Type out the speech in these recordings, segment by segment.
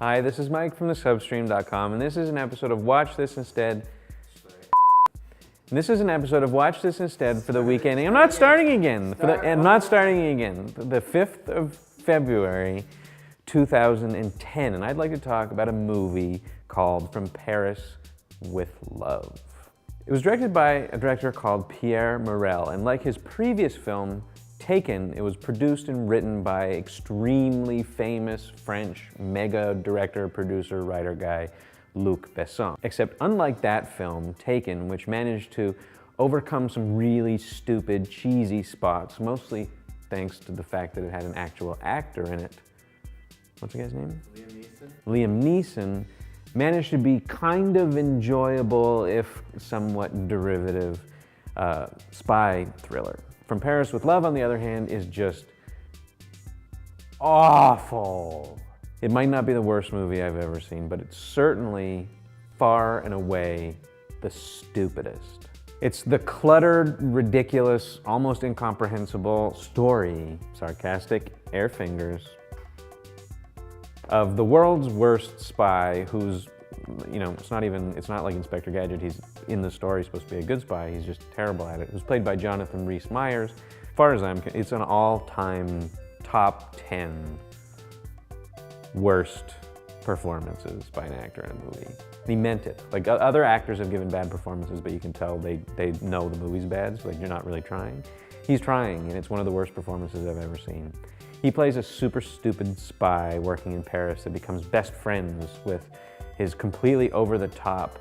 Hi, this is Mike from thesubstream.com, and this is an episode of Watch This Instead. And this is an episode of Watch This Instead for the week ending. I'm not starting again. I'm not starting again. The 5th of February, 2010, and I'd like to talk about a movie called From Paris with Love. It was directed by a director called Pierre Morel, and like his previous film, Taken, it was produced and written by extremely famous French mega director, producer, writer guy, Luc Besson. Except unlike that film, Taken, which managed to overcome some really stupid, cheesy spots, mostly thanks to the fact that it had an actual actor in it. What's the guy's name? Liam Neeson managed to be kind of enjoyable, if somewhat derivative, spy thriller. From Paris with Love, on the other hand, is just awful. It might not be the worst movie I've ever seen, but it's certainly far and away the stupidest. It's the cluttered, ridiculous, almost incomprehensible story, sarcastic air fingers, of the world's worst spy who's, it's not like Inspector Gadget. He's in the story supposed to be a good spy. He's just terrible at it. It was played by Jonathan Rhys Meyers. As far as it's an all-time top 10 worst performances by an actor in a movie. He meant it. Like, other actors have given bad performances, but you can tell they know the movie's bad, so like, you're not really trying. He's trying, and it's one of the worst performances I've ever seen. He plays a super stupid spy working in Paris that becomes best friends with his completely over-the-top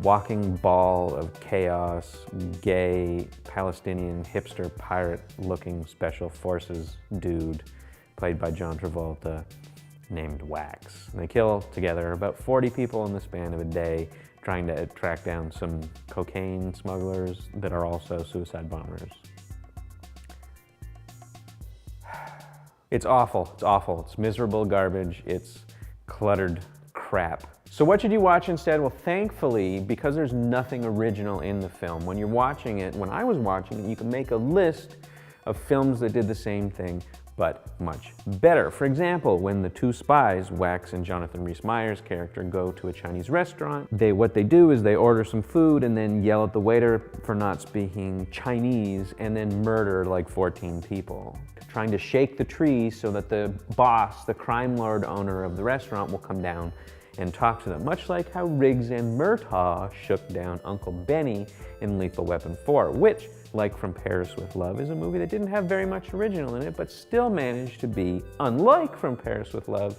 walking ball of chaos, gay, Palestinian, hipster, pirate-looking special forces dude played by John Travolta named Wax. And they kill together about 40 people in the span of a day trying to track down some cocaine smugglers that are also suicide bombers. It's awful, it's awful. It's miserable garbage, it's cluttered crap. So what should you watch instead? Well, thankfully, because there's nothing original in the film, when you're watching it, when I was watching it, you can make a list of films that did the same thing, but much better. For example, when the two spies, Wax and Jonathan Rhys Meyers' character, go to a Chinese restaurant, what they do is they order some food and then yell at the waiter for not speaking Chinese and then murder like 14 people, trying to shake the tree so that the boss, the crime lord owner of the restaurant, will come down and talk to them, much like how Riggs and Murtaugh shook down Uncle Benny in Lethal Weapon 4, which, like From Paris with Love, is a movie that didn't have very much original in it, but still managed to be, unlike From Paris with Love,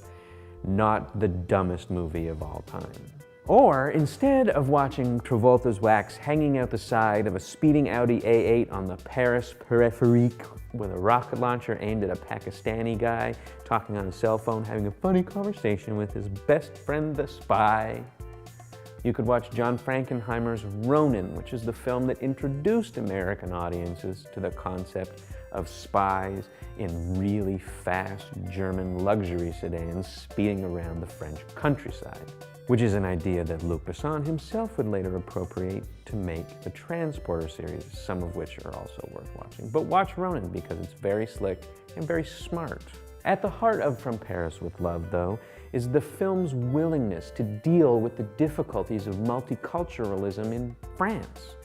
not the dumbest movie of all time. Or, instead of watching Travolta's Wax hanging out the side of a speeding Audi A8 on the Paris périphérique with a rocket launcher aimed at a Pakistani guy, talking on his cell phone, having a funny conversation with his best friend, the spy, you could watch John Frankenheimer's Ronin, which is the film that introduced American audiences to the concept of spies in really fast German luxury sedans speeding around the French countryside, which is an idea that Luc Besson himself would later appropriate to make the Transporter series, some of which are also worth watching. But watch Ronin because it's very slick and very smart. At the heart of From Paris with Love, though, is the film's willingness to deal with the difficulties of multiculturalism in France,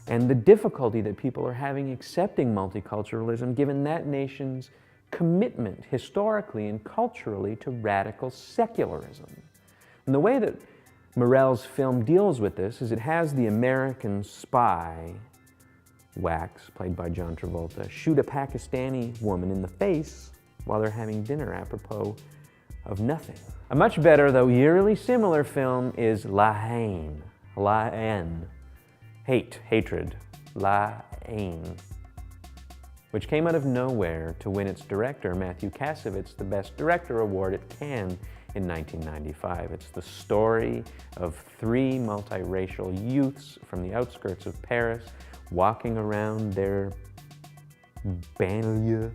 and the difficulty that people are having accepting multiculturalism given that nation's commitment historically and culturally to radical secularism. And the way that Morel's film deals with this is it has the American spy, Wax, played by John Travolta, shoot a Pakistani woman in the face while they're having dinner apropos of nothing. A much better, though eerily similar film is La Haine. La Haine. Hate, hatred. La Haine. Which came out of nowhere to win its director, Matthew Kassovitz, the Best Director award at Cannes in 1995. It's the story of three multiracial youths from the outskirts of Paris walking around their banlieue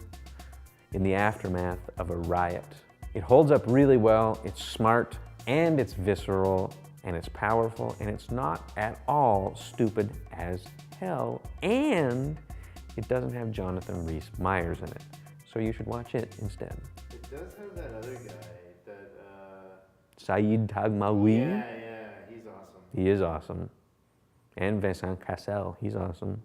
in the aftermath of a riot. It holds up really well, it's smart, and it's visceral, and it's powerful, and it's not at all stupid as hell, and it doesn't have Jonathan Rhys Meyers in it. So you should watch it instead. It does have that other guy, that Saeed Tagmaoui. Yeah, he's awesome. He is awesome. And Vincent Cassel, he's awesome.